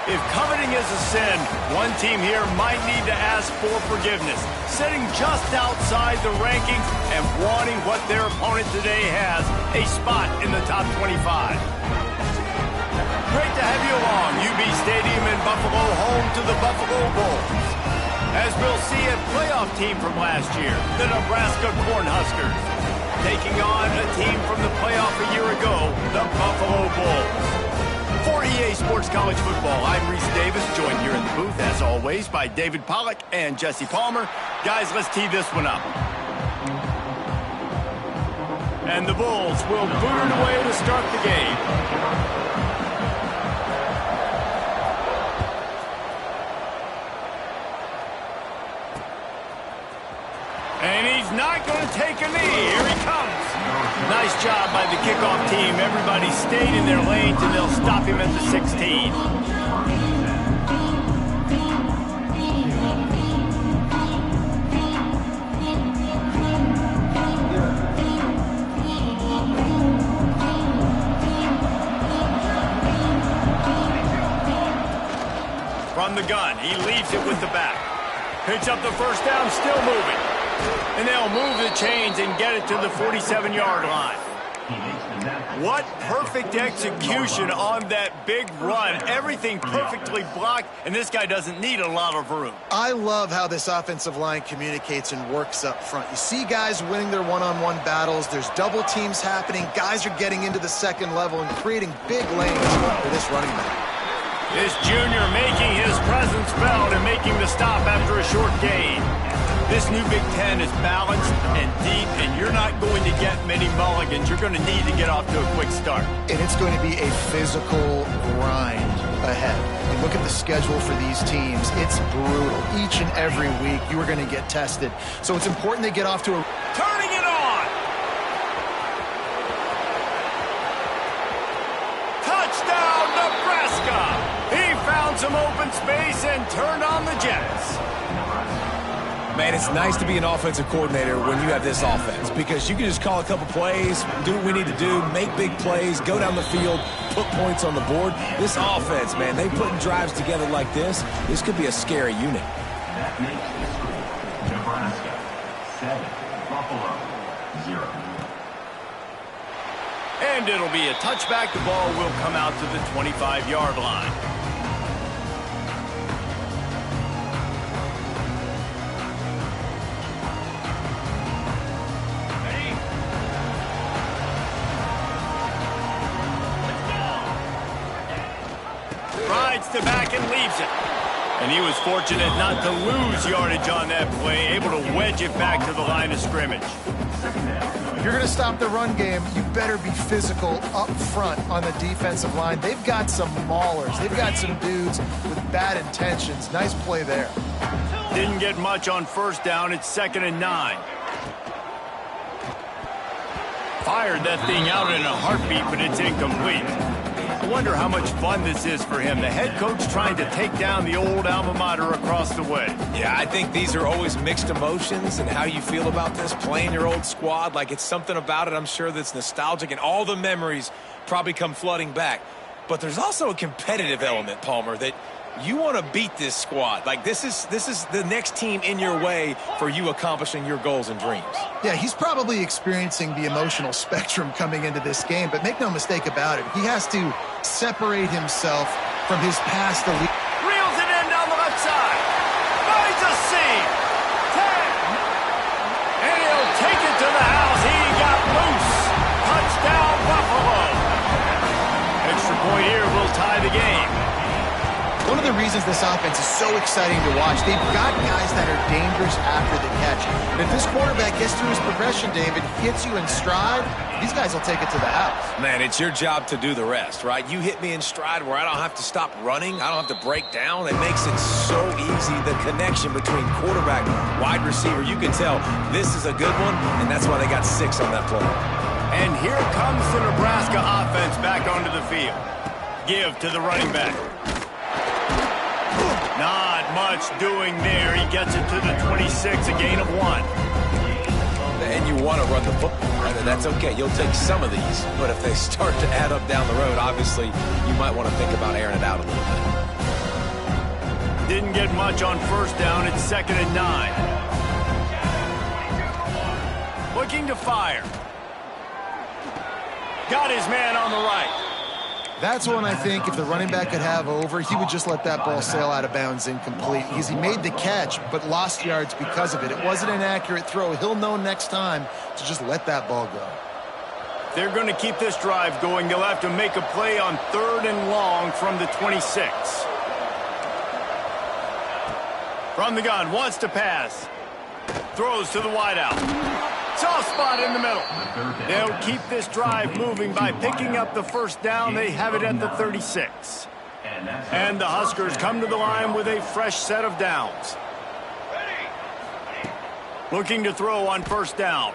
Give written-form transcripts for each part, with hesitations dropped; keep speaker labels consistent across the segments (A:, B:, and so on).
A: If coveting is a sin, one team here might need to ask for forgiveness, sitting just outside the rankings and wanting what their opponent today has, a spot in the top 25. Great to have you along. UB Stadium in Buffalo, home to the Buffalo Bulls. As we'll see a playoff team from last year, the Nebraska Cornhuskers, taking on a team from the playoff a year ago, the Buffalo Bulls. For EA Sports College Football, I'm Reese Davis, joined here in the booth, as always, by David Pollack and Jesse Palmer. Guys, let's tee this one up. And the Bulls will boot it away to start the game. And he's not going to take a knee. Here he comes. Nice job by the kickoff team. Everybody stayed in their lanes, and they'll stop him at the 16. From the gun, he leaves it with the back. Picks up the first down, still moving. And they'll move the chains and get it to the 47-yard line. What perfect execution on that big run. Everything perfectly blocked, and this guy doesn't need a lot of room.
B: I love how this offensive line communicates and works up front. You see guys winning their one-on-one battles. There's double teams happening. Guys are getting into the second level and creating big lanes for this running back.
A: This junior making his presence felt and making the stop after a short gain. This new Big Ten is balanced and deep, and you're not going to get many mulligans. You're going to need to get off to a quick start.
B: And it's going to be a physical grind ahead. You look at the schedule for these teams, it's brutal. Each and every week, you are going to get tested. So it's important they get off to a...
A: Turning it on! Touchdown, Nebraska! He found some open space and turned on the Jets.
C: Man, it's nice to be an offensive coordinator when you have this offense because you can just call a couple plays, do what we need to do, make big plays, go down the field, put points on the board. This offense, man, they putting drives together like this. This could be a scary unit.
D: That makes the score Nebraska 7, Buffalo 0.
A: And it'll be a touchback. The ball will come out to the 25-yard line. Rides to back and leaves it. And he was fortunate not to lose yardage on that play, able to wedge it back to the line of scrimmage.
B: If you're going to stop the run game, you better be physical up front on the defensive line. They've got some maulers. They've got some dudes with bad intentions. Nice play there.
A: Didn't get much on first down. It's 2nd and 9. Fired that thing out in a heartbeat, but it's incomplete. I wonder how much fun this is for him. The head coach trying to take down the old alma mater across the way.
C: Yeah, I think these are always mixed emotions and how you feel about this, playing your old squad. Like, it's something about it, I'm sure, that's nostalgic, and all the memories probably come flooding back. But there's also a competitive element, Palmer, that you want to beat this squad. Like, this is the next team in your way for you accomplishing your goals and dreams.
B: Yeah, he's probably experiencing the emotional spectrum coming into this game, but make no mistake about it, he has to separate himself from his past elite.
A: Reels it in down the left side. Finds a seam. 10. And he'll take it to the house. He got loose. Touchdown, Buffalo. Extra point here will tie the game.
B: One of the reasons this offense is so exciting to watch, they've got guys that are dangerous after the catch. And if this quarterback gets through his progression, David, gets you in stride, these guys will take it to the house.
C: Man, it's your job to do the rest, right? You hit me in stride where I don't have to stop running. I don't have to break down. It makes it so easy, the connection between quarterback, wide receiver. You can tell this is a good one, and that's why they got 6 on that play.
A: And here comes the Nebraska offense back onto the field. Give to the running back. Not much doing there. He gets it to the 26, a gain of 1.
C: And you want to run the football, right? And that's okay. You'll take some of these. But if they start to add up down the road, obviously, you might want to think about airing it out a little bit.
A: didn't get much on first down. It's 2nd and 9. Looking to fire. Got his man on the right.
B: That's one I think if the running back could have over, he would just let that ball sail out of bounds incomplete because he made the catch but lost yards because of it. It wasn't an accurate throw. He'll know next time to just let that ball go.
A: They're going to keep this drive going. They'll have to make a play on 3rd and long from the 26. From the gun, wants to pass. Throws to the wideout. Soft spot in the middle. They'll keep this drive moving by picking up the first down. They have it at the 36. And the Huskers come to the line with a fresh set of downs. Looking to throw on first down.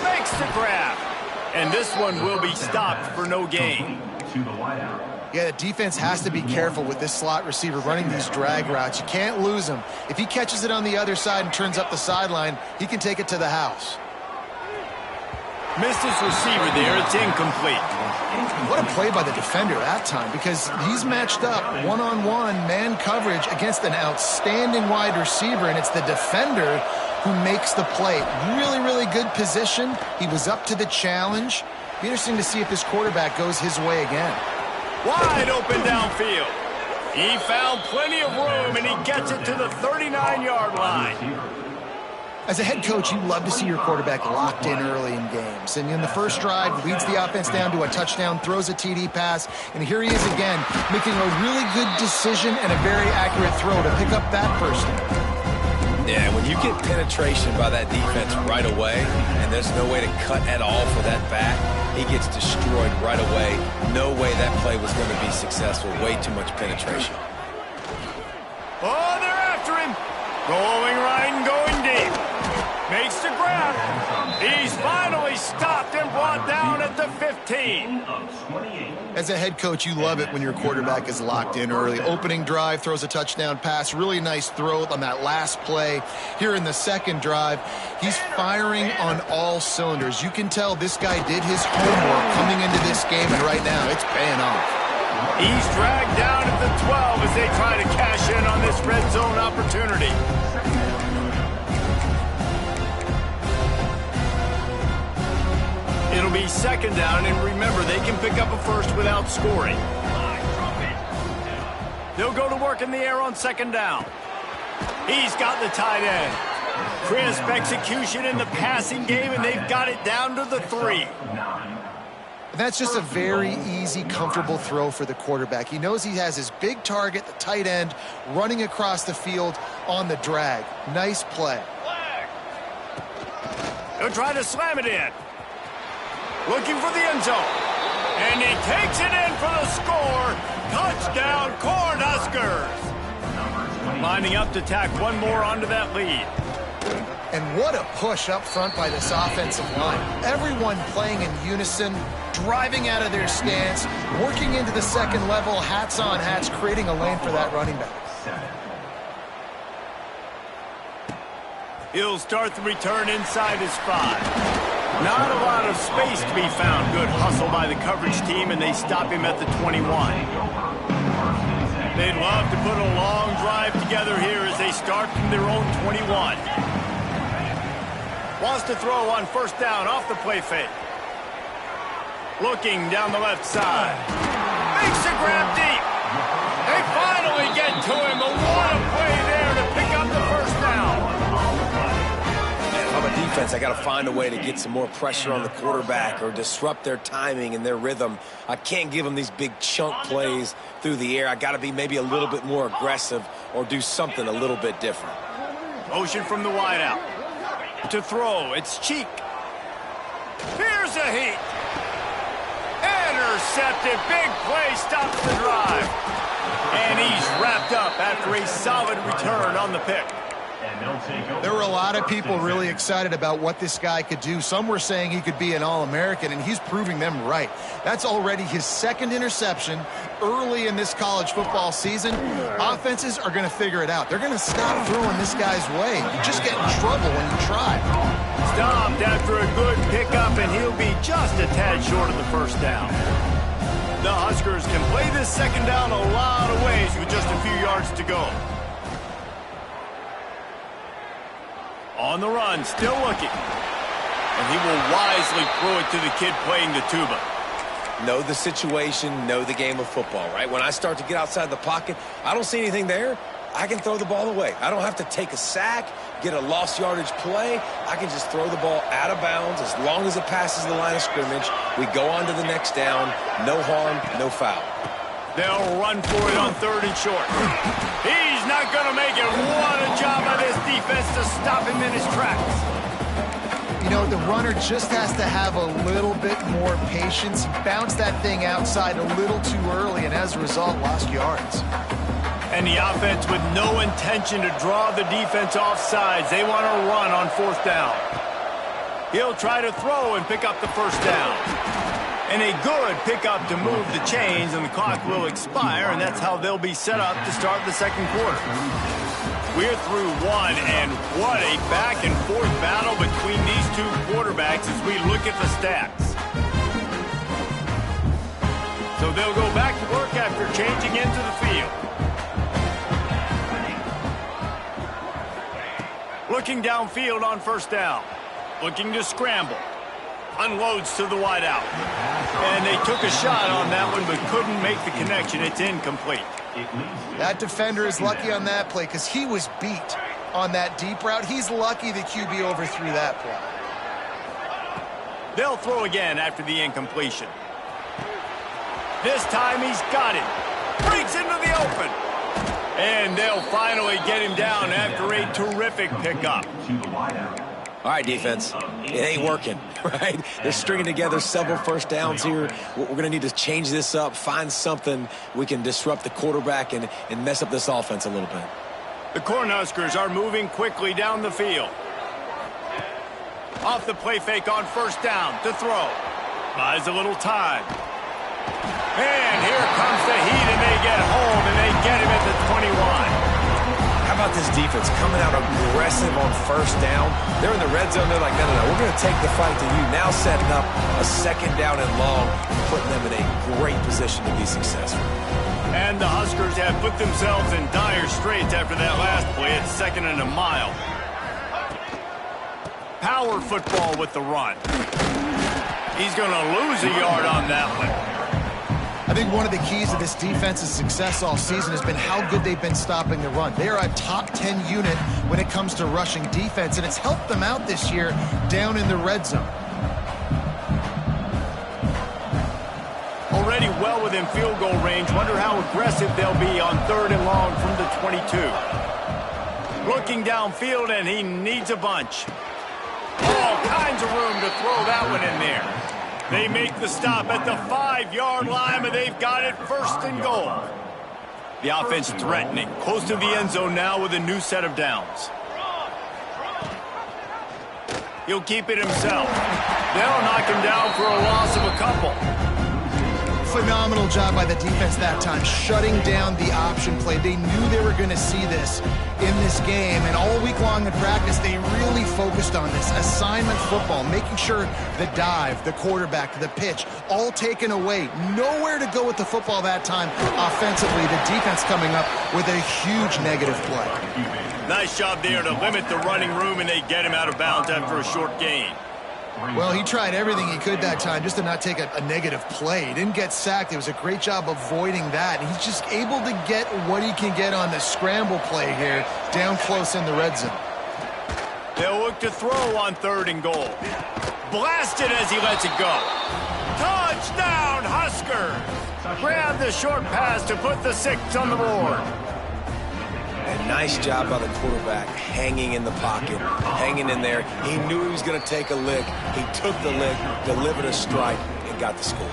A: Makes the grab. And this one will be stopped for no gain.
B: Yeah, the defense has to be careful with this slot receiver running these drag routes. You can't lose him. If he catches it on the other side and turns up the sideline, he can take it to the house.
A: Missed his receiver there. It's incomplete.
B: What a play by the defender that time, because he's matched up one-on-one man coverage against an outstanding wide receiver, and it's the defender who makes the play. Really, really good position. He was up to the challenge. Be interesting to see if this quarterback goes his way again.
A: Wide open downfield. He found plenty of room, and he gets it to the 39-yard line.
B: As a head coach, you love to see your quarterback locked in early in games. And in the first drive, leads the offense down to a touchdown, throws a TD pass, and here he is again, making a really good decision and a very accurate throw to pick up that first down.
C: Yeah, when you get penetration by that defense right away, and there's no way to cut at all for that back, he gets destroyed right away. No way that play was going to be successful. Way too much penetration.
A: Oh, they're after him. Going right and going deep. Makes the grab. He's finally stopped and brought down at the 15.
B: As a head coach, you love it when your quarterback is locked in early. Opening drive, throws a touchdown pass. Really nice throw on that last play. Here in the second drive, he's firing on all cylinders. You can tell this guy did his homework coming into this game, and right now it's paying off.
A: He's dragged down at the 12 as they try to cash in on this red zone opportunity. It'll be 2nd down, and remember, they can pick up a first without scoring. They'll go to work in the air on 2nd down. He's got the tight end. Crisp execution in the passing game, and they've got it down to the 3.
B: That's just a very easy, comfortable throw for the quarterback. He knows he has his big target, the tight end, running across the field on the drag. Nice play.
A: He'll try to slam it in. Looking for the end zone. And he takes it in for the score. Touchdown, Cornhuskers. Lining up to tack one more onto that lead.
B: And what a push up front by this offensive line. Everyone playing in unison, driving out of their stance, working into the second level, hats on hats, creating a lane for that running back.
A: He'll start the return inside his 5. Not a lot of space to be found. Good hustle by the coverage team, and they stop him at the 21. They'd love to put a long drive together here as they start from their own 21. Wants to throw on first down off the play fake. Looking down the left side. Makes a grab deep. They finally get to him, but what a play there to pick up the first down.
C: If I'm a defense, I got to find a way to get some more pressure on the quarterback or disrupt their timing and their rhythm. I can't give them these big chunk plays through the air. I got to be maybe a little bit more aggressive or do something a little bit different.
A: Motion from the wideout. To throw, it's Cheek. Here's a heat. Intercepted, big play, stops the drive. And he's wrapped up after a solid return on the pick.
B: There were a lot of people really excited about what this guy could do. Some were saying he could be an All-American, and he's proving them right. That's already his 2nd interception early in this college football season. Offenses are going to figure it out. They're going to stop throwing this guy's way. You just get in trouble when you try.
A: Stopped after a good pickup, and he'll be just a tad short of the first down. The Huskers can play this second down a lot of ways with just a few yards to go. On the run, still looking. And he will wisely throw it to the kid playing the tuba.
C: Know the situation, know the game of football, right? When I start to get outside the pocket, I don't see anything there, I can throw the ball away. I don't have to take a sack, get a lost yardage play. I can just throw the ball out of bounds as long as it passes the line of scrimmage. We go on to the next down. No harm, no foul.
A: They'll run for it on 3rd and short. He's not going to make it. What a job by this defense to stop him in his tracks.
B: You know, the runner just has to have a little bit more patience. He bounced that thing outside a little too early, and as a result, lost yards.
A: And the offense with no intention to draw the defense off sides. They want to run on 4th down. He'll try to throw and pick up the 1st down. And a good pickup to move the chains, and the clock will expire, and that's how they'll be set up to start the 2nd quarter. We're through one, and what a back-and-forth battle between these two quarterbacks as we look at the stats. So they'll go back to work after changing into the field. Looking downfield on 1st down. Looking to scramble. Unloads to the wideout. And they took a shot on that one but couldn't make the connection. It's incomplete.
B: That defender is lucky on that play because he was beat on that deep route. He's lucky the QB overthrew that play.
A: They'll throw again after the incompletion. This time he's got it. Breaks into the open. And they'll finally get him down after a terrific pickup.
C: All right, defense, it ain't working, right? They're stringing together several 1st downs here. We're going to need to change this up, find something we can disrupt the quarterback and mess up this offense a little bit.
A: The Cornhuskers are moving quickly down the field. Off the play fake on 1st down to throw. Buys a little time. And here comes the heat, and they get home, and they get him at the 21.
C: How about this defense coming out aggressive on 1st down? They're in the red zone. They're like, no, we're going to take the fight to you. Now setting up a 2nd down and long, putting them in a great position to be successful.
A: And the Huskers have put themselves in dire straits after that last play. It's 2nd and a mile. Power football with the run. He's going to lose a yard on that one.
B: I think one of the keys to this defense's success all season has been how good they've been stopping the run. They are a top 10 unit when it comes to rushing defense, and it's helped them out this year down in the red zone.
A: Already well within field goal range. Wonder how aggressive they'll be on 3rd and long from the 22. Looking downfield, and he needs a bunch. All kinds of room to throw that one in there. They make the stop at the 5-yard line, but they've got it 1st and goal. The offense threatening, close to the end zone now with a new set of downs. He'll keep it himself. They'll knock him down for a loss of a couple.
B: Phenomenal job by the defense that time, shutting down the option play. They knew they were going to see this in this game, and all week long in practice, they really focused on this. Assignment football, making sure the dive, the quarterback, the pitch, all taken away. Nowhere to go with the football that time offensively. The defense coming up with a huge negative play.
A: Nice job there to limit the running room, and they get him out of bounds after a short gain.
B: Well, he tried everything he could that time just to not take a negative play. He didn't get sacked. It was a great job avoiding that. And he's just able to get what he can get on the scramble play here down close in the red zone.
A: They'll look to throw on 3rd and goal. Blasted as he lets it go. Touchdown, Huskers! Grab the short pass to put the 6 on the board.
C: A nice job by the quarterback, hanging in the pocket, hanging in there. He knew he was going to take a lick. He took the lick, delivered a strike, and got the score.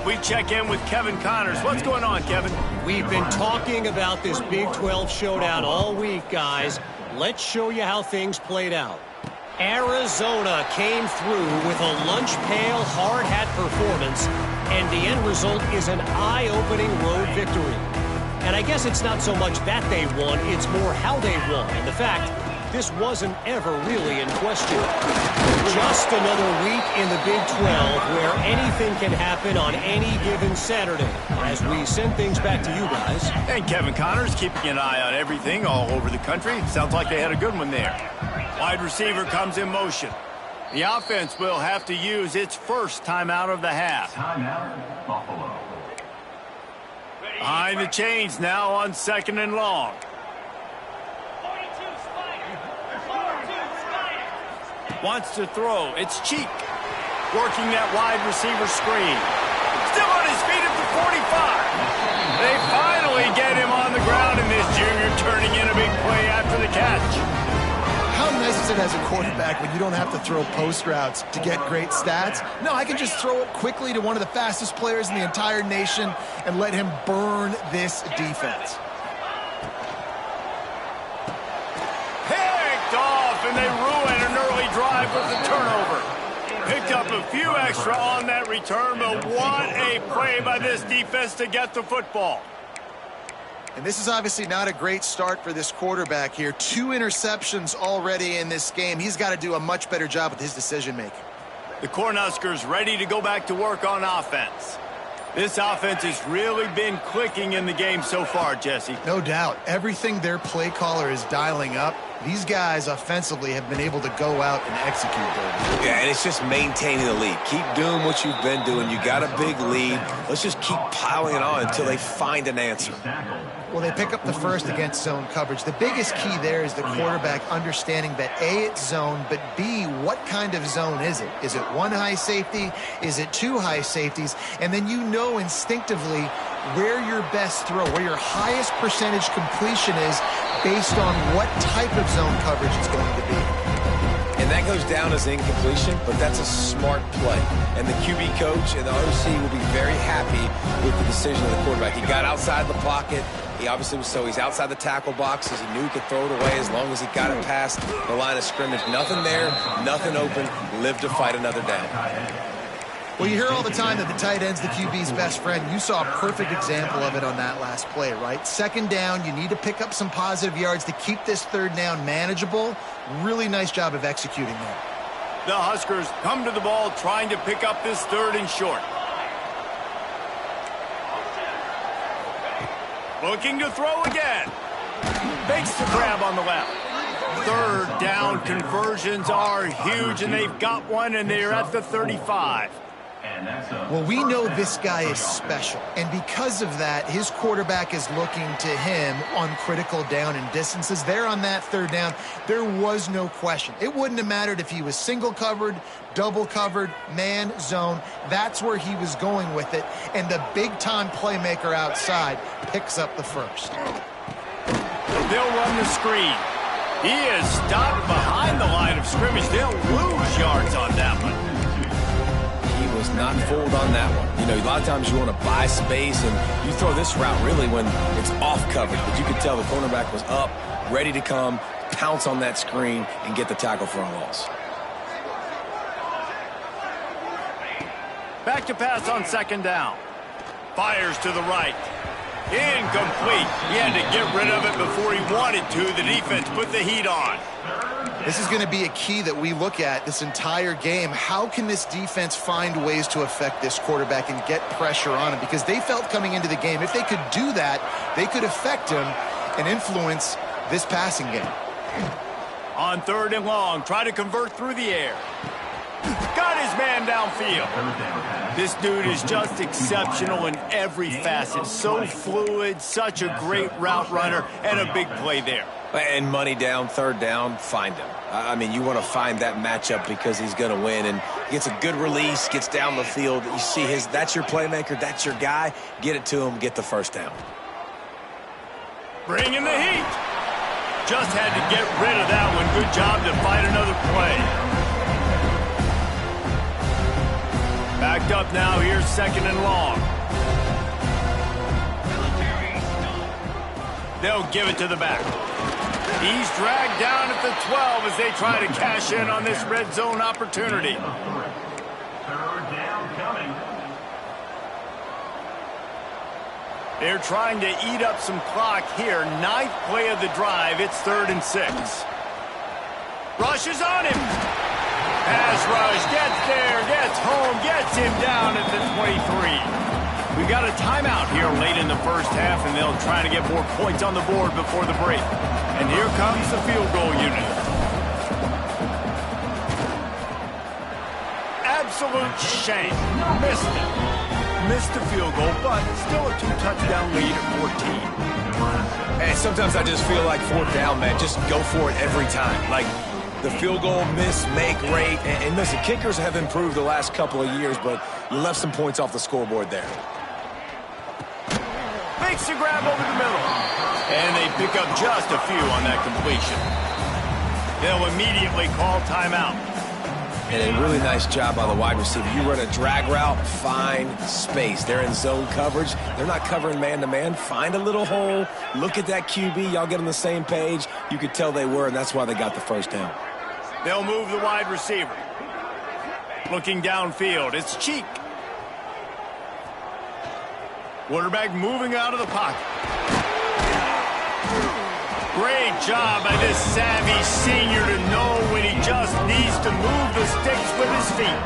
A: We check in with Kevin Connors. What's going on, Kevin?
E: We've been talking about this Big 12 showdown all week, guys. Let's show you how things played out. Arizona came through with a lunch pail hard hat performance, and the end result is an eye-opening road victory. And I guess it's not so much that they won, it's more how they won. And the fact this wasn't ever really in question. Just another week in the Big 12 where anything can happen on any given Saturday. As we send things back to you guys.
A: And Kevin Connors keeping an eye on everything all over the country. Sounds like they had a good one there. Wide receiver comes in motion. The offense will have to use its first timeout of the half.
D: Timeout, Buffalo.
A: Behind the chains now on 2nd and long. Wants to throw. It's Cheek. Working that wide receiver screen. Still on his feet at the 45. They finally get him on the ground, and this junior turning in a big play after the catch.
B: How nice is it as a quarterback when you don't have to throw post routes to get great stats? No, I can just throw it quickly to one of the fastest players in the entire nation and let him burn this defense.
A: Picked off, and they ruin an early drive with the turnover. Picked up a few extra on that return, but what a play by this defense to get the football.
B: And this is obviously not a great start for this quarterback here. 2 interceptions already in this game. He's got to do a much better job with his decision-making.
A: The Cornhuskers ready to go back to work on offense. This offense has really been clicking in the game so far, Jesse.
B: No doubt. Everything their play caller is dialing up, these guys offensively have been able to go out and execute.
C: Yeah, and it's just maintaining the lead. Keep doing what you've been doing. You got a big lead. Let's just keep piling it on until they find an answer.
B: Well, they pick up the first against zone coverage. The biggest key there is the quarterback understanding that A, it's zone, but B, what kind of zone is it? Is it 1 high safety? Is it 2 high safeties? And then you know instinctively where your best throw, where your highest percentage completion is based on what type of zone coverage it's going to be.
C: And that goes down as incompletion, but that's a smart play. And the QB coach and the OC will be very happy with the decision of the quarterback. He got outside the pocket. He obviously was he's outside the tackle boxes. He knew he could throw it away as long as he got it past the line of scrimmage. Nothing there, nothing open. Live to fight another down.
B: Well, you hear all the time that the tight end's the QB's best friend. You saw a perfect example of it on that last play, right? 2nd down, you need to pick up some positive yards to keep this 3rd down manageable. Really nice job of executing that.
A: The Huskers come to the ball trying to pick up this 3rd and short. Looking to throw again. Makes the grab on the left. 3rd down conversions are huge, and they've got one, and they're at the 35.
B: Well, we know this guy is special, and because of that, his quarterback is looking to him on critical down and distances. There on that 3rd down, there was no question. It wouldn't have mattered if he was single covered, double covered, man, zone. That's where he was going with it, and the big-time playmaker outside picks up the first.
A: They'll run the screen. He is stopped behind the line of scrimmage. They'll lose yards on that one.
C: He was not fooled on that one. You know, a lot of times you want to buy space, and you throw this route really when it's off coverage. But you could tell the cornerback was up, ready to come, pounce on that screen, and get the tackle for a loss.
A: Back to pass on 2nd down. Fires to the right. Incomplete. He had to get rid of it before he wanted to. The defense put the heat on.
B: This is going to be a key that we look at this entire game. How can this defense find ways to affect this quarterback and get pressure on him? Because they felt coming into the game, if they could do that, they could affect him and influence this passing game.
A: On 3rd and long, try to convert through the air. Got his man downfield. This dude is just exceptional in every facet. So fluid, such a great route runner, and a big play there.
C: And money down, 3rd down, find him. I mean, you want to find that matchup because he's going to win. And gets a good release, gets down the field. You see that's your playmaker, that's your guy. Get it to him, get the 1st down.
A: Bringing the heat. Just had to get rid of that one. Good job to fight another play. Backed up now, here's 2nd and long. They'll give it to the back. He's dragged down at the 12 as they try to cash in on this red zone opportunity.
D: 3rd down coming.
A: They're trying to eat up some clock here. 9th play of the drive. It's 3rd and 6. Rushes on him. Pass rush, gets there, gets home, gets him down at the 23. We've got a timeout here late in the first half, and they'll try to get more points on the board before the break. And here comes the field goal unit. Absolute shame. Missed it. Missed the field goal, but still a 2-touchdown lead at 14.
C: Hey, sometimes I just feel like fourth down, man. Just go for it every time. Like the field goal miss, make rate. And listen, kickers have improved the last couple of years, but you left some points off the scoreboard there.
A: Makes the grab over the middle. And they pick up just a few on that completion. They'll immediately call timeout.
C: And a really nice job by the wide receiver. You run a drag route, find space. They're in zone coverage. They're not covering man-to-man. Find a little hole. Look at that QB. Y'all get on the same page. You could tell they were, and that's why they got the first down.
A: They'll move the wide receiver. Looking downfield, it's Cheek. Quarterback moving out of the pocket. Great job by this savvy senior to know when he just needs to move the sticks with his feet.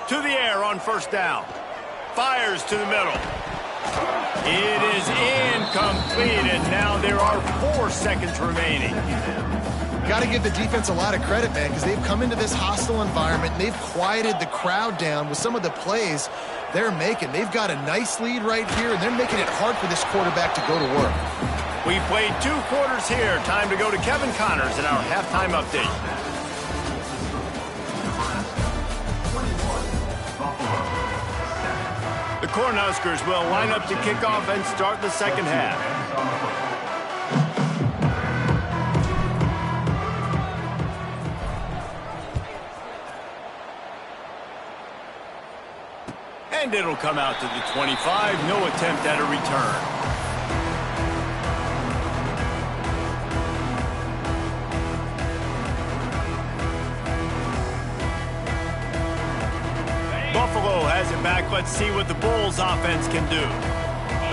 A: To the air on first down. Fires to the middle. It is incomplete, and now there are 4 seconds remaining.
B: Got to give the defense a lot of credit, man, because they've come into this hostile environment, and they've quieted the crowd down with some of the plays they're making. They've got a nice lead right here, and they're making it hard for this quarterback to go to work.
A: We've played 2 quarters here. Time to go to Kevin Connors in our halftime update. The Cornhuskers will line up to kick off and start the second half. And it'll come out to the 25. No attempt at a return. Buffalo has it back. Let's see what the Bulls offense can do.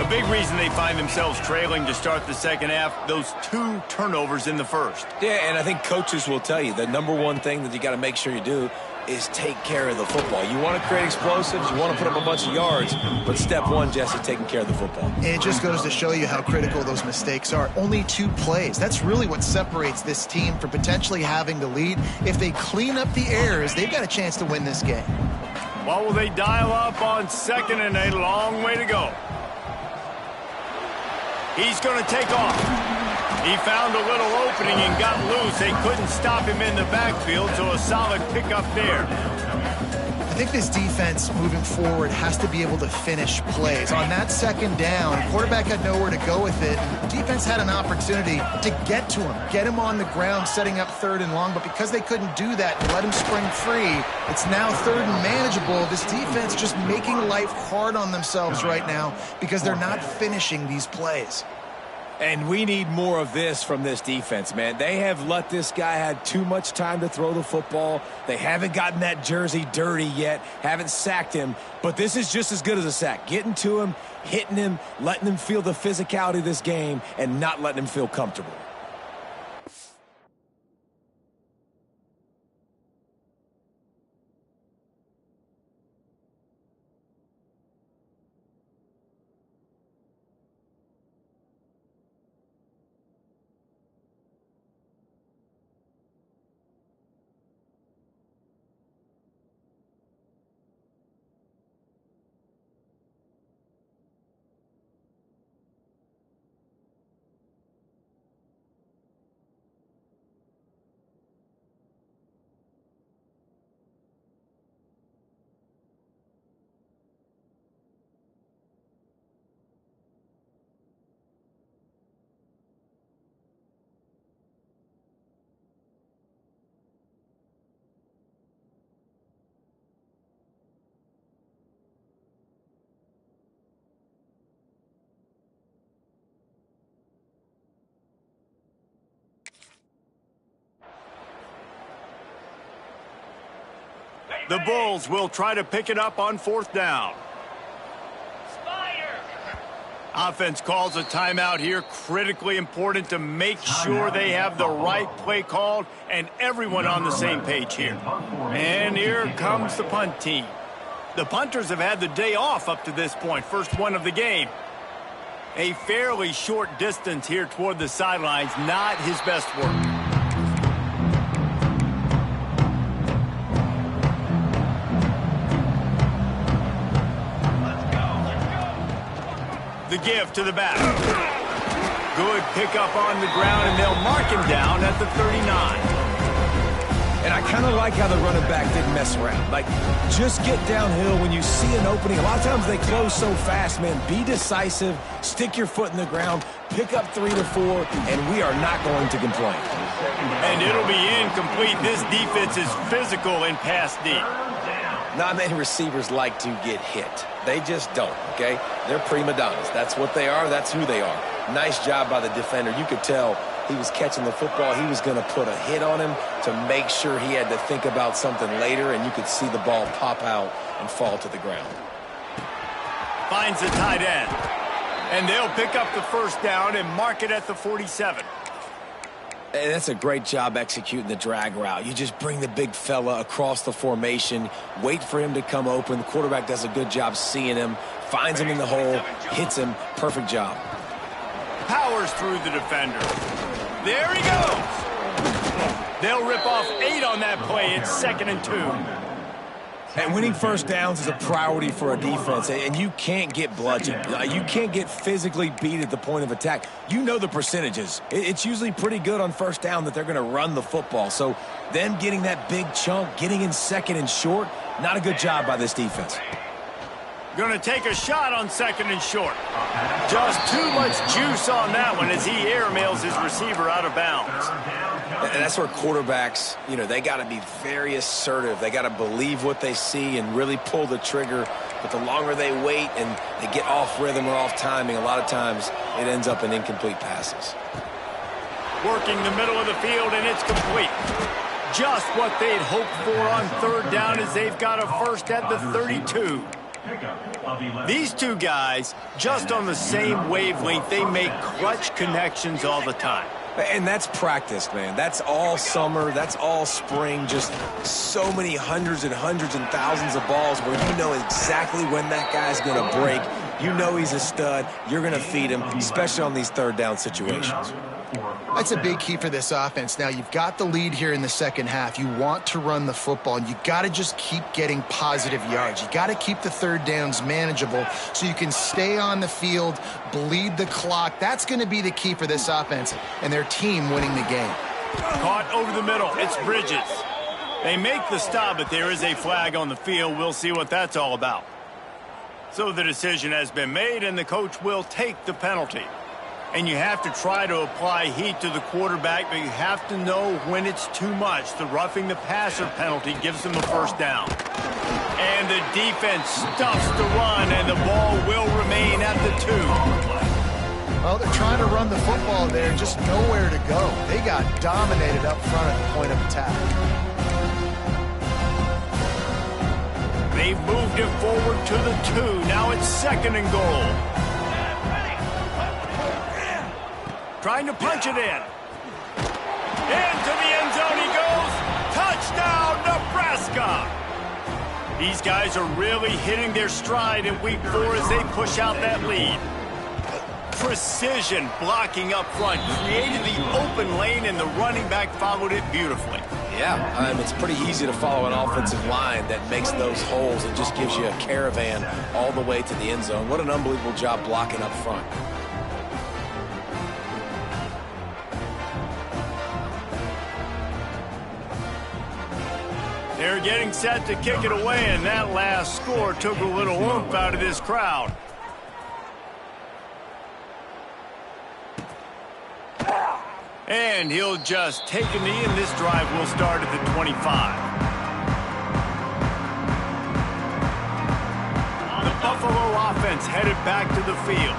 A: A big reason they find themselves trailing to start the second half, those 2 turnovers in the first.
C: Yeah, and I think coaches will tell you the number one thing that you got to make sure you do is take care of the football. You want to create explosives, you want to put up a bunch of yards, but step one, Jesse, taking care of the football.
B: And it just goes to show you how critical those mistakes are. Only 2 plays. That's really what separates this team from potentially having the lead. If they clean up the errors, they've got a chance to win this game.
A: What will they dial up on second and a long way to go? He's going to take off. He found a little opening and got loose. They couldn't stop him in the backfield, so a solid pickup there.
B: I think this defense moving forward has to be able to finish plays. On that second down, quarterback had nowhere to go with it. Defense had an opportunity to get to him, get him on the ground, setting up 3rd and long, but because they couldn't do that and let him spring free, it's now 3rd and manageable. This defense just making life hard on themselves right now because they're not finishing these plays.
C: And we need more of this from this defense, man. They have let this guy have too much time to throw the football. They haven't gotten that jersey dirty yet, haven't sacked him. But this is just as good as a sack. Getting to him, hitting him, letting him feel the physicality of this game, and not letting him feel comfortable.
A: The Bulls will try to pick it up on 4th down. Offense calls a timeout here. Critically important to make sure they have the right play called and everyone on the same page here. And here comes the punt team. The punters have had the day off up to this point. First one of the game. A fairly short distance here toward the sidelines. Not his best work. The give to the back. Good pickup on the ground, and they'll mark him down at the 39.
C: And I kind of like how the running back didn't mess around. Like, just get downhill when you see an opening. A lot of times they close so fast, man. Be decisive, stick your foot in the ground, pick up 3 to 4, and we are not going to complain.
A: And it'll be incomplete. This defense is physical in pass deep.
C: Not many receivers like to get hit. They just don't, okay? They're prima donnas. That's what they are. That's who they are. Nice job by the defender. You could tell he was catching the football. He was going to put a hit on him to make sure he had to think about something later, and you could see the ball pop out and fall to the ground.
A: Finds the tight end. And they'll pick up the first down and mark it at the 47.
C: And that's a great job executing the drag route. You just bring the big fella across the formation, wait for him to come open. The quarterback does a good job seeing him, finds him in the hole, hits him. Perfect job.
A: Powers through the defender. There he goes. They'll rip off 8 on that play. It's 2nd and 2.
C: And winning first downs is a priority for a defense, and you can't get bludgeoned. You can't get physically beat at the point of attack. You know the percentages. It's usually pretty good on first down that they're going to run the football. So them getting that big chunk, getting in 2nd and short, not a good job by this defense.
A: Going to take a shot on 2nd and short. Just too much juice on that one as he airmails his receiver out of bounds.
C: And that's where quarterbacks, you know, they got to be very assertive. They got to believe what they see and really pull the trigger. But the longer they wait and they get off rhythm or off timing, a lot of times it ends up in incomplete passes.
A: Working the middle of the field, and it's complete. Just what they'd hoped for on 3rd down as they've got a first at the 32. These two guys, just on the same wavelength, they make clutch connections all the time.
C: And that's practice, man. That's all summer. That's all spring. Just so many hundreds and thousands of balls where you know exactly when that guy's going to break. You know he's a stud. You're going to feed him, especially on these 3rd down situations.
B: That's a big key for this offense. Now, you've got the lead here in the second half. You want to run the football, and you got to just keep getting positive yards. You got to keep the 3rd downs manageable so you can stay on the field, bleed the clock. That's going to be the key for this offense and their team winning the game.
A: Caught over the middle. It's Bridges. They make the stop, but there is a flag on the field. We'll see what that's all about. So the decision has been made, and the coach will take the penalty. And you have to try to apply heat to the quarterback, but you have to know when it's too much. The roughing the passer penalty gives them a first down. And the defense stuffs the run, and the ball will remain at the 2.
B: Well, they're trying to run the football there, just nowhere to go. They got dominated up front at the point of attack.
A: They've moved it forward to the 2. Now it's 2nd and goal. Trying to punch it in. Into the end zone he goes. Touchdown, Nebraska. These guys are really hitting their stride in week 4 as they push out that lead. Precision blocking up front. Created the open lane, and the running back followed it beautifully.
C: Yeah, it's pretty easy to follow an offensive line that makes those holes and just gives you a caravan all the way to the end zone. What an unbelievable job blocking up front.
A: They're getting set to kick it away, and that last score took a little oomph out of this crowd. And he'll just take a knee, and this drive will start at the 25. The Buffalo offense headed back to the field.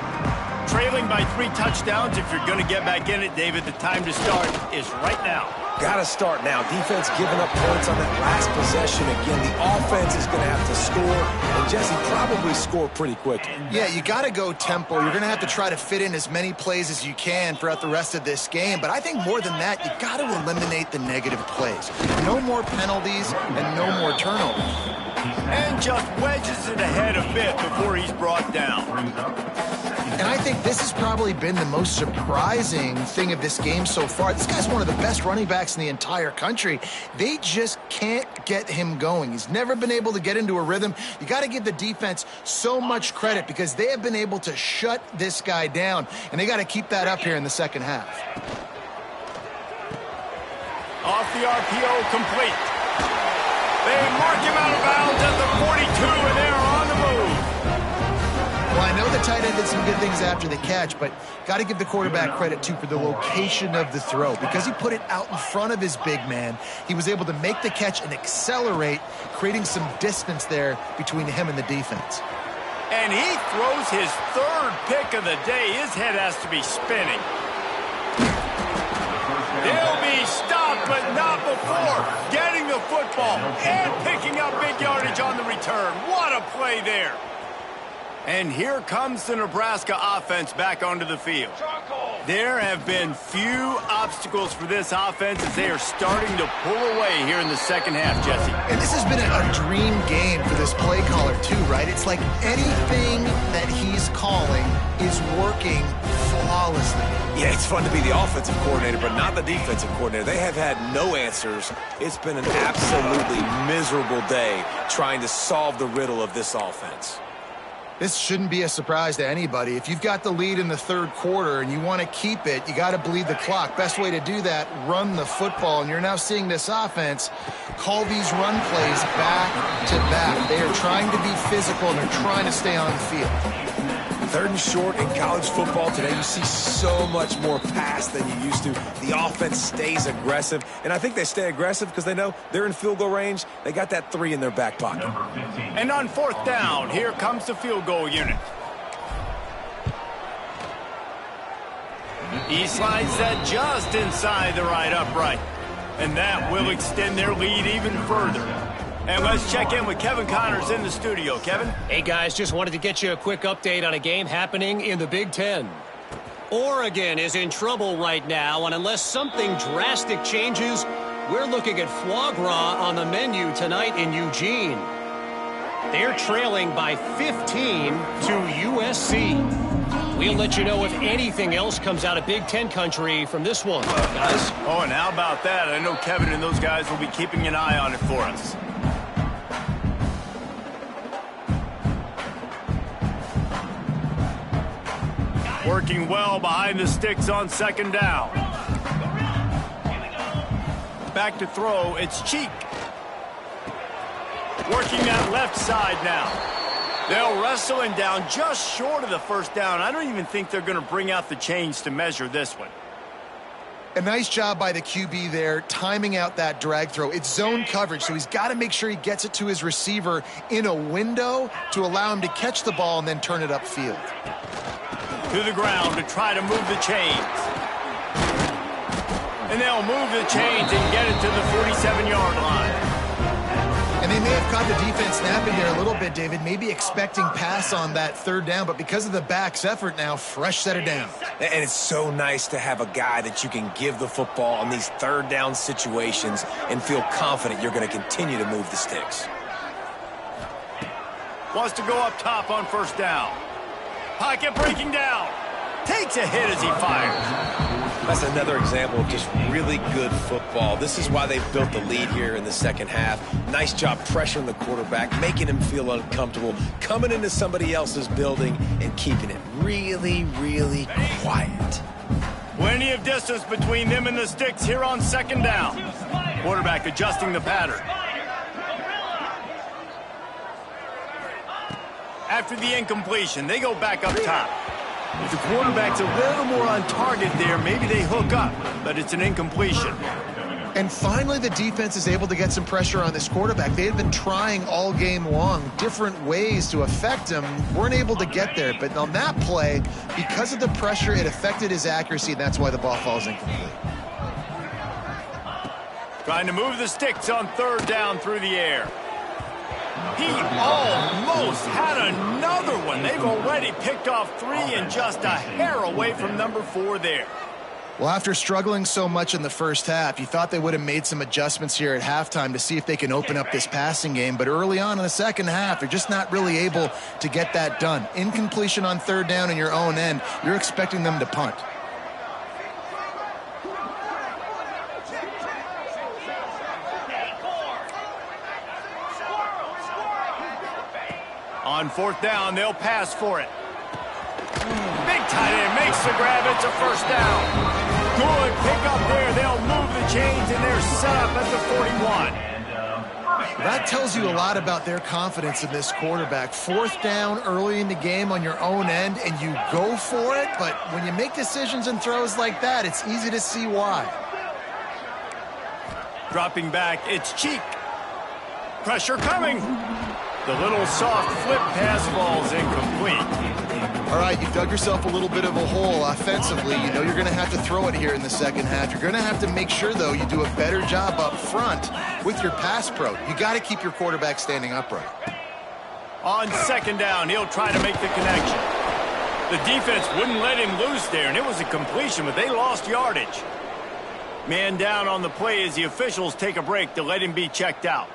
A: Trailing by 3 touchdowns. If you're going to get back in it, David, the time to start is right now.
C: Got to start now. Defense giving up points on that last possession. Again, the offense is going to have to score, and Jesse probably score pretty quickly.
B: Yeah, you got to go tempo. You're going to have to try to fit in as many plays as you can throughout the rest of this game. But I think more than that, you got to eliminate the negative plays. No more penalties and no more turnovers.
A: And just wedges it ahead a bit before he's brought down.
B: And I think this has probably been the most surprising thing of this game so far. This guy's one of the best running backs in the entire country. They just can't get him going. He's never been able to get into a rhythm. You got to give the defense so much credit because they have been able to shut this guy down, and they got to keep that up here in the second half.
A: Off the RPO, complete. They mark him out of bounds at the 42, and they're on the move.
B: Well, I know the tight end did some good things after the catch, but got to give the quarterback credit, too, for the location of the throw. Because he put it out in front of his big man, he was able to make the catch and accelerate, creating some distance there between him and the defense.
A: And he throws his 3rd pick of the day. His head has to be spinning. They'll be stopped, but not before getting the football and picking up big yardage on the return. What a play there. And here comes the Nebraska offense back onto the field. There have been few obstacles for this offense as they are starting to pull away here in the second half, Jesse.
B: And this has been a dream game for this play caller, too, right? It's like anything that he's calling is working flawlessly.
C: Yeah, it's fun to be the offensive coordinator, but not the defensive coordinator. They have had no answers. It's been an absolutely miserable day trying to solve the riddle of this offense.
B: This shouldn't be a surprise to anybody. If you've got the lead in the 3rd quarter and you want to keep it, you got to bleed the clock. Best way to do that, run the football. And you're now seeing this offense call these run plays back to back. They are trying to be physical and they're trying to stay on the field.
C: 3rd and short in college football today. You see so much more pass than you used to. The offense stays aggressive, and I think they stay aggressive because they know they're in field goal range. They got that 3 in their back pocket.
A: And on 4th down, here comes the field goal unit. He slides that just inside the right upright, and that will extend their lead even further. And let's check in with Kevin Connors in the studio. Kevin?
E: Hey, guys, just wanted to get you a quick update on a game happening in the Big Ten. Oregon is in trouble right now, and unless something drastic changes, we're looking at foie gras on the menu tonight in Eugene. They're trailing by 15 to USC. We'll let you know if anything else comes out of Big Ten country from this one, guys.
A: Oh, and how about that? I know Kevin and those guys will be keeping an eye on it for us. Working well behind the sticks on 2nd down. Back to throw, it's Cheek. Working that left side now. They'll wrestle him down just short of the 1st down. I don't even think they're going to bring out the chains to measure this one.
B: A nice job by the QB there, timing out that drag throw. It's zone coverage, so he's got to make sure he gets it to his receiver in a window to allow him to catch the ball and then turn it upfield.
A: To the ground to try to move the chains. And they'll move the chains and get it to the 47-yard line.
B: And they may have caught the defense napping there a little bit, David, maybe expecting pass on that 3rd down, but because of the back's effort now, fresh set of downs.
C: And it's so nice to have a guy that you can give the football on these 3rd down situations and feel confident you're going to continue to move the sticks.
A: Wants to go up top on 1st down. Pocket breaking down. Takes a hit as he fires.
C: That's another example of just really good football. This is why they've built the lead here in the second half. Nice job pressuring the quarterback, making him feel uncomfortable, coming into somebody else's building and keeping it really, really quiet.
A: Plenty of distance between them and the sticks here on 2nd down. Quarterback adjusting the pattern. After the incompletion, they go back up top. If the quarterback's a little more on target there, maybe they hook up, but it's an incompletion.
B: And finally, the defense is able to get some pressure on this quarterback. They had been trying all game long, different ways to affect him, weren't able to get there. But on that play, because of the pressure, it affected his accuracy, and that's why the ball falls incomplete.
A: Trying to move the sticks on third down through the air. He almost had another one. They've already picked off 3 and just a hair away from number 4 there.
B: Well, after struggling so much in the first half, you thought they would have made some adjustments here at halftime to see if they can open up this passing game. But early on in the second half, they're just not really able to get that done. Incompletion on third down in your own end, you're expecting them to punt.
A: On fourth down, they'll pass for it. Big tight end makes the grab. It's a first down. Good pickup there. They'll move the chains, and they're set up at the 41.
B: That tells you a lot about their confidence in this quarterback. Fourth down early in the game on your own end, and you go for it. But when you make decisions and throws like that, it's easy to see why.
A: Dropping back, it's Cheek. Pressure coming. The little soft flip pass falls incomplete.
B: All right, you've dug yourself a little bit of a hole offensively. You know you're going to have to throw it here in the second half. You're going to have to make sure, though, you do a better job up front with your pass pro. You got to keep your quarterback standing upright.
A: On second down, he'll try to make the connection. The defense wouldn't let him loose there, and it was a completion, but they lost yardage. Man down on the play as the officials take a break to let him be checked out.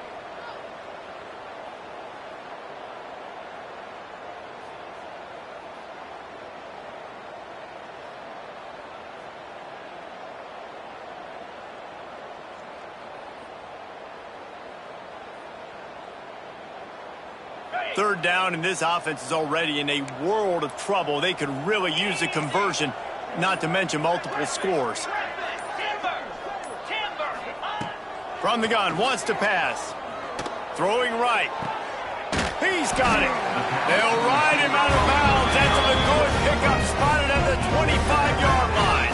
A: Third down, and this offense is already in a world of trouble. They could really use a conversion, not to mention multiple scores. From the gun, wants to pass. Throwing right. He's got it. They'll ride him out of bounds. That's a good pickup, spotted at the 25-yard line.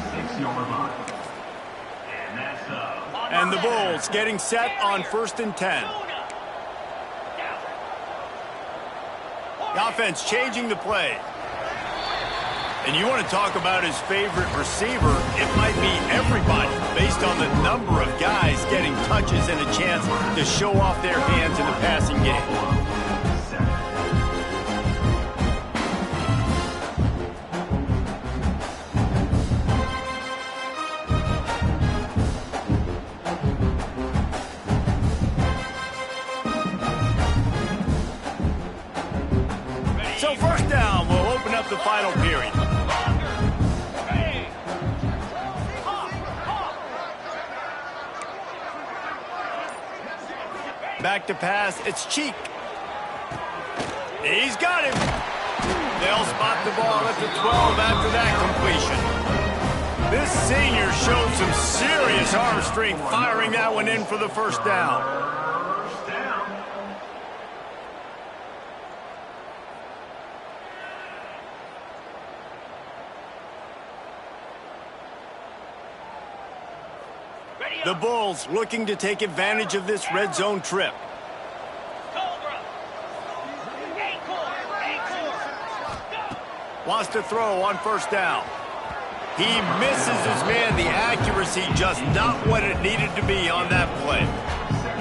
D: 26-yard line.
A: And the Bulls getting set on 1st and 10. The offense changing the play. And you want to talk about his favorite receiver, it might be everybody based on the number of guys getting touches and a chance to show off their hands in the passing game. So first down, we'll open up the final period. Back to pass, it's Cheek. He's got him. They'll spot the ball at the 12 after that completion. This senior showed some serious arm strength firing that one in for the first down. The Bulls looking to take advantage of this red zone trip. Wants to throw on first down. He misses his man. The accuracy just not what it needed to be on that play.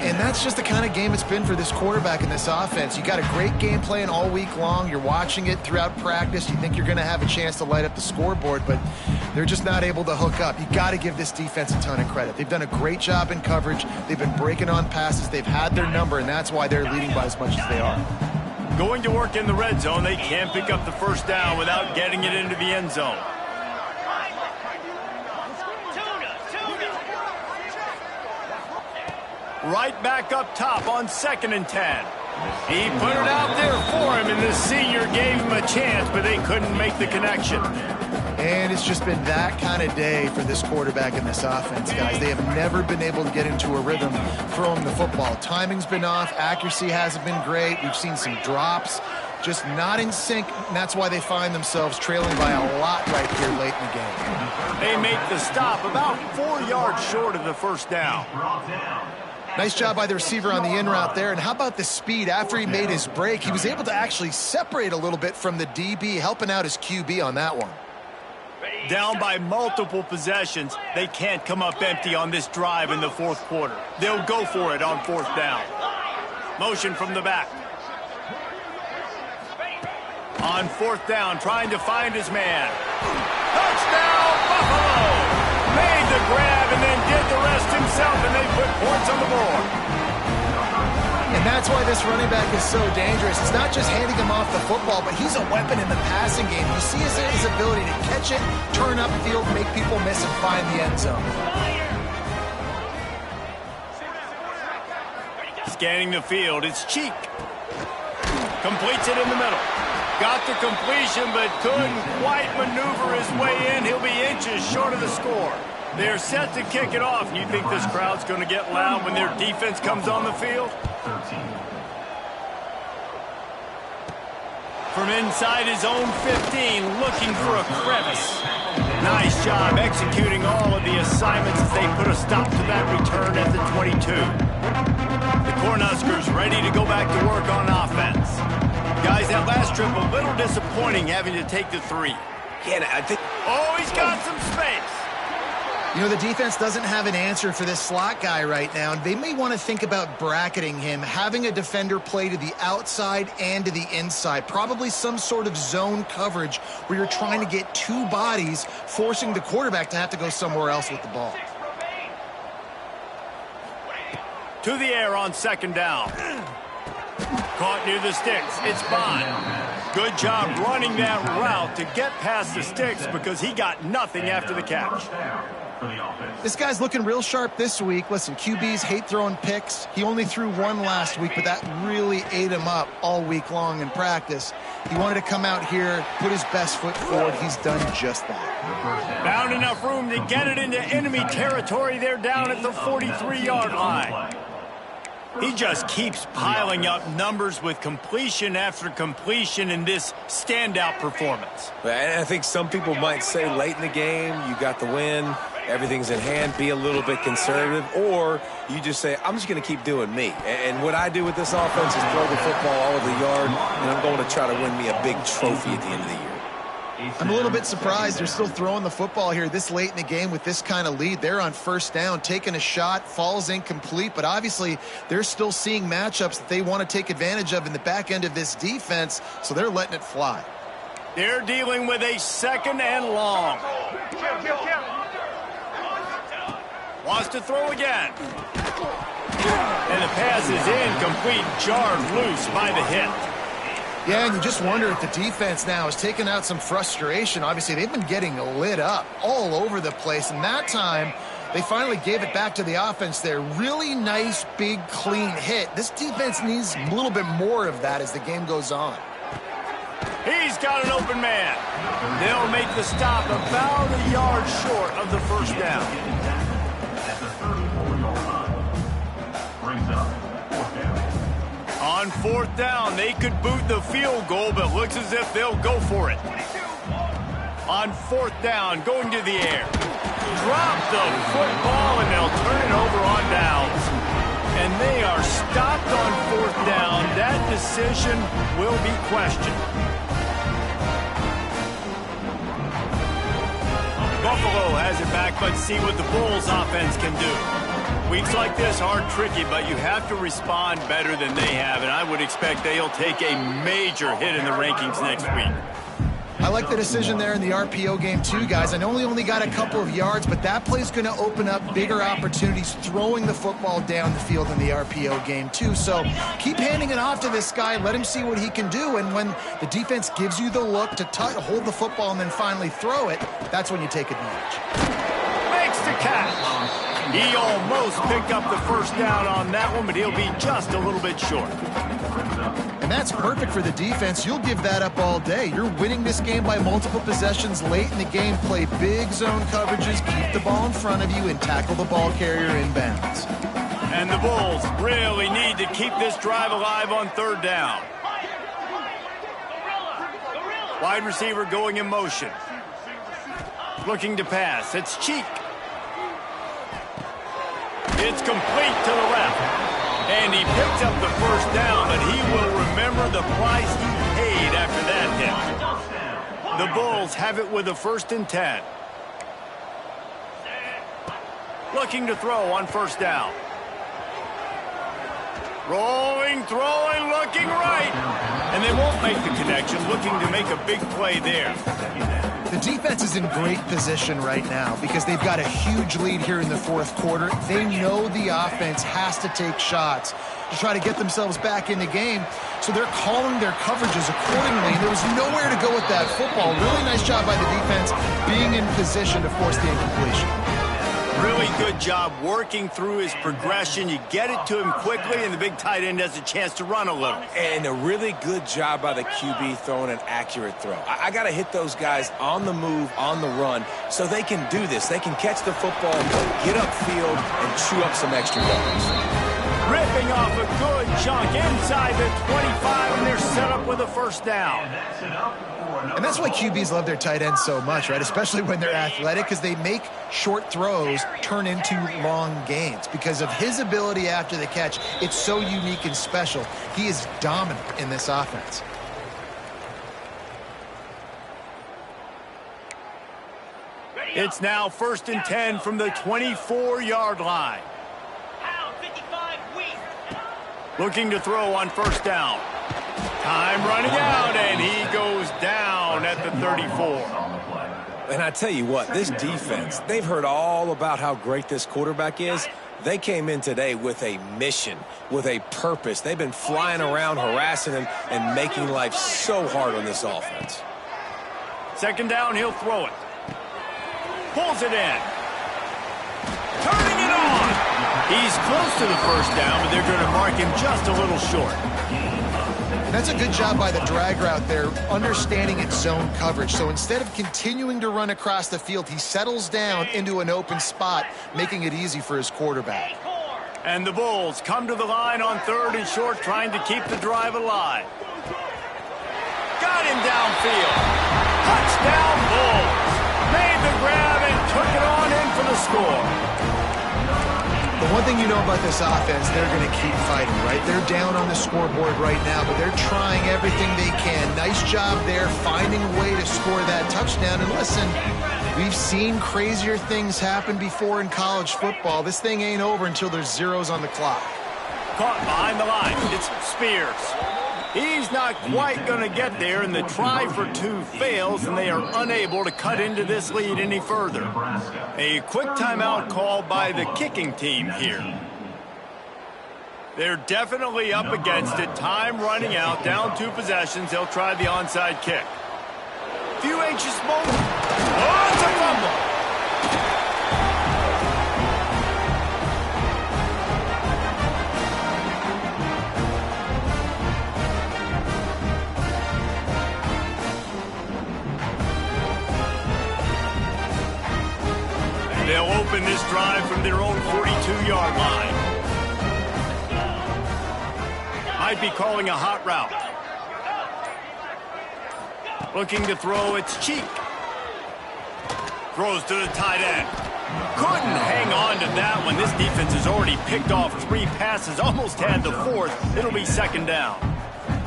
B: And that's just the kind of game it's been for this quarterback in this offense. You got a great game plan all week long. You're watching it throughout practice. You think you're going to have a chance to light up the scoreboard, but they're just not able to hook up. You got to give this defense a ton of credit. They've done a great job in coverage. They've been breaking on passes. They've had their number, and that's why they're leading by as much as they are.
A: Going to work in the red zone. They can't pick up the first down without getting it into the end zone. Right back up top on 2nd and 10. He put it out there for him, and the senior gave him a chance, but they couldn't make the connection.
B: And it's just been that kind of day for this quarterback in this offense, guys. They have never been able to get into a rhythm throwing the football. Timing's been off. Accuracy hasn't been great. We've seen some drops. just not in sync, and that's why they find themselves trailing by a lot right here late in the game.
A: They make the stop about 4 yards short of the first down.
B: Nice job by the receiver on the in route there. And how about the speed? After he made his break, he was able to actually separate a little bit from the DB, helping out his QB on that one.
A: Down by multiple possessions, they can't come up empty on this drive in the fourth quarter. They'll go for it on fourth down. Motion from the back. On fourth down, trying to find his man. Touchdown, Buffalo! Made the grab and then did the rest himself, and they put points on the board.
B: And that's why this running back is so dangerous. It's not just handing him off the football, but he's a weapon in the passing game. You see his ability to catch it, turn upfield, make people miss, and find the end zone.
A: Scanning the field, it's Cheek. Completes it in the middle. Got the completion, but couldn't quite maneuver his way in. He'll be inches short of the score. They're set to kick it off. You think this crowd's going to get loud when their defense comes on the field? From inside his own 15, looking for a crevice. Nice job executing all of the assignments as they put a stop to that return at the 22. The Cornhuskers ready to go back to work on offense. Guys, that last trip a little disappointing having to take the 3.
C: Yeah, I think...
A: Oh, he's got some space.
B: You know, the defense doesn't have an answer for this slot guy right now. They may want to think about bracketing him, having a defender play to the outside and to the inside. Probably some sort of zone coverage where you're trying to get 2 bodies, forcing the quarterback to have to go somewhere else with the ball.
A: To the air on second down. Caught near the sticks. It's Bond. Good job running that route to get past the sticks because he got nothing after the catch.
B: This guy's looking real sharp this week. Listen, QBs hate throwing picks. He only threw 1 last week, but that really ate him up all week long in practice. He wanted to come out here, put his best foot forward. He's done just that.
A: Found enough room to get it into enemy territory. They're down at the 43-yard line. He just keeps piling up numbers with completion after completion in this standout performance.
C: And I think some people might say late in the game, you got the win, everything's in hand, be a little bit conservative, or you just say, I'm just going to keep doing me. And what I do with this offense is throw the football all over the yard, and I'm going to try to win me a big trophy at the end of the year.
B: I'm a little bit surprised they're still throwing the football here this late in the game with this kind of lead. They're on first down, taking a shot, falls incomplete, but obviously they're still seeing matchups that they want to take advantage of in the back end of this defense, so they're letting it fly.
A: They're dealing with a second and long. Wants to throw again. And the pass is incomplete, jarred loose by the hit.
B: Yeah, and you just wonder if the defense now is taking out some frustration. Obviously, they've been getting lit up all over the place, and that time they finally gave it back to the offense there. Really nice, big, clean hit. This defense needs a little bit more of that as the game goes on.
A: He's got an open man. They'll make the stop about a yard short of the first down.
D: Brings up fourth down.
A: On fourth down, they could boot the field goal, but looks as if they'll go for it. On fourth down, going to the air. Drop the football, and they'll turn it over on downs. And they are stopped on fourth down. That decision will be questioned. Buffalo has it back. Let's see what the Bulls offense can do. Weeks like this are tricky, but you have to respond better than they have, and I would expect they'll take a major hit in the rankings next week.
B: I like the decision there in the RPO game too, guys. I know he only got a couple of yards, but that play's going to open up bigger opportunities throwing the football down the field in the RPO game too. So keep handing it off to this guy. Let him see what he can do, and when the defense gives you the look to hold the football and then finally throw it, that's when you take advantage.
A: Makes the catch. He almost picked up the first down on that one, but he'll be just a little bit short.
B: And that's perfect for the defense. You'll give that up all day. You're winning this game by multiple possessions late in the game. Play big zone coverages, keep the ball in front of you, and tackle the ball carrier inbounds.
A: And the Bulls really need to keep this drive alive on third down. Wide receiver going in motion. Looking to pass. It's Cheek. It's complete to the left. And he picks up the first down, but he will remember the price he paid after that hit. The Bulls have it with a 1st and 10. Looking to throw on 1st down. Rolling, throwing, looking right. And they won't make the connection, looking to make a big play there.
B: The defense is in great position right now because they've got a huge lead here in the 4th quarter. They know the offense has to take shots to try to get themselves back in the game. So they're calling their coverages accordingly. And there was nowhere to go with that football. Really nice job by the defense being in position to force the incompletion.
A: Really good job working through his progression. You get it to him quickly, and the big tight end has a chance to run a little.
C: And a really good job by the QB throwing an accurate throw. I got to hit those guys on the move, on the run, so they can do this. They can catch the football, get upfield, and chew up some extra yards.
A: Ripping off a good chunk inside the 25, and they're set up with a 1st down.
B: And that's why QBs love their tight ends so much, right? Especially when they're athletic, because they make short throws turn into long gains. Because of his ability after the catch, it's so unique and special. He is dominant in this offense.
A: It's now 1st and 10 from the 24-yard line. Looking to throw on 1st down. Time running out, and he goes down at the 34.
C: And I tell you what, this defense, they've heard all about how great this quarterback is. They came in today with a mission, with a purpose. They've been flying around, harassing him, and making life so hard on this offense.
A: 2nd down, he'll throw it. Pulls it in. Turning it on. He's close to the 1st down, but they're going to mark him just a little short.
B: That's a good job by the drag route there, understanding its zone coverage. So instead of continuing to run across the field, he settles down into an open spot, making it easy for his quarterback.
A: And the Bulls come to the line on 3rd and short, trying to keep the drive alive. Got him downfield. Touchdown, Bulls. Made the grab and took it on in for the score.
B: The one thing you know about this offense, they're going to keep fighting, right? They're down on the scoreboard right now, but they're trying everything they can. Nice job there, finding a way to score that touchdown. And listen, we've seen crazier things happen before in college football. This thing ain't over until there's zeros on the clock.
A: Caught behind the line. It's Spears. He's not quite going to get there, and the try for 2 fails, and they are unable to cut into this lead any further. A quick timeout called by the kicking team here. They're definitely up against it. Time running out, down 2 possessions. They'll try the onside kick. Few anxious moments. Oh, it's a fumble. They'll open this drive from their own 42-yard line. Might be calling a hot route. Looking to throw, it's Cheek. Throws to the tight end. Couldn't hang on to that one. This defense has already picked off 3 passes, almost had the 4th. It'll be 2nd down.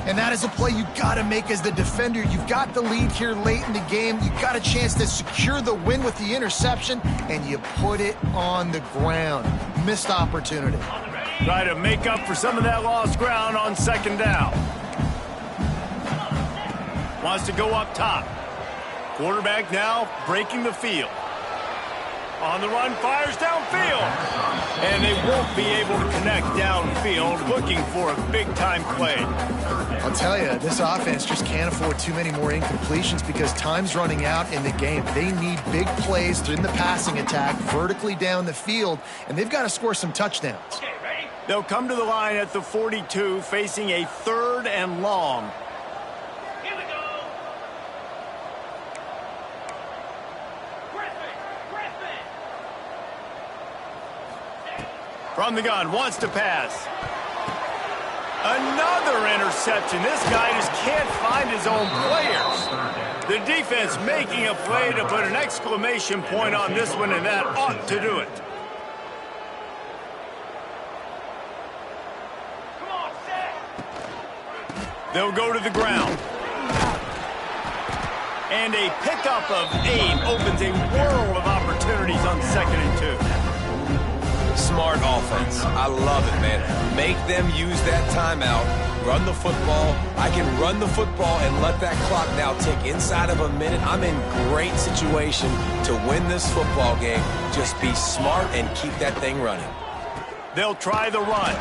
B: And that is a play you got to make as the defender. You've got the lead here late in the game. You got a chance to secure the win with the interception, and you put it on the ground. Missed opportunity.
A: Try to make up for some of that lost ground on 2nd down. Wants to go up top. Quarterback now breaking the field. On the run, fires downfield. And they won't be able to connect downfield, looking for a big-time play.
B: I'll tell you, this offense just can't afford too many more incompletions because time's running out in the game. They need big plays in the passing attack, vertically down the field, and they've got to score some touchdowns.
A: They'll come to the line at the 42, facing a 3rd and long. From the gun, wants to pass. Another interception. This guy just can't find his own players. The defense making a play to put an exclamation point on this one, and that ought to do it. They'll go to the ground. And a pickup of 8 opens a world of opportunities on 2nd and 2.
C: Smart offense. I love it, man. Make them use that timeout. Run the football. I can run the football and let that clock now tick inside of a minute. I'm in great situation to win this football game. Just be smart and keep that thing running.
A: They'll try the run.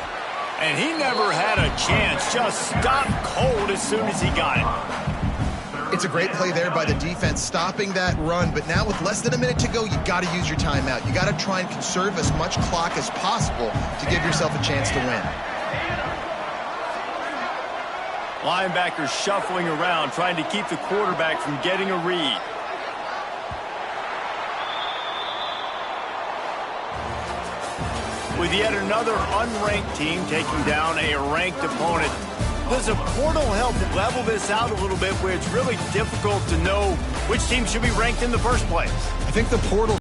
A: And he never had a chance. Just stopped cold as soon as he got it.
B: It's a great play there by the defense, stopping that run. But now with less than a minute to go, you got to use your timeout. You got to try and conserve as much clock as possible to give yourself a chance to win.
A: Linebackers shuffling around, trying to keep the quarterback from getting a read. With yet another unranked team taking down a ranked opponent, does the portal help level this out a little bit where it's really difficult to know which team should be ranked in the first place?
B: I think the portal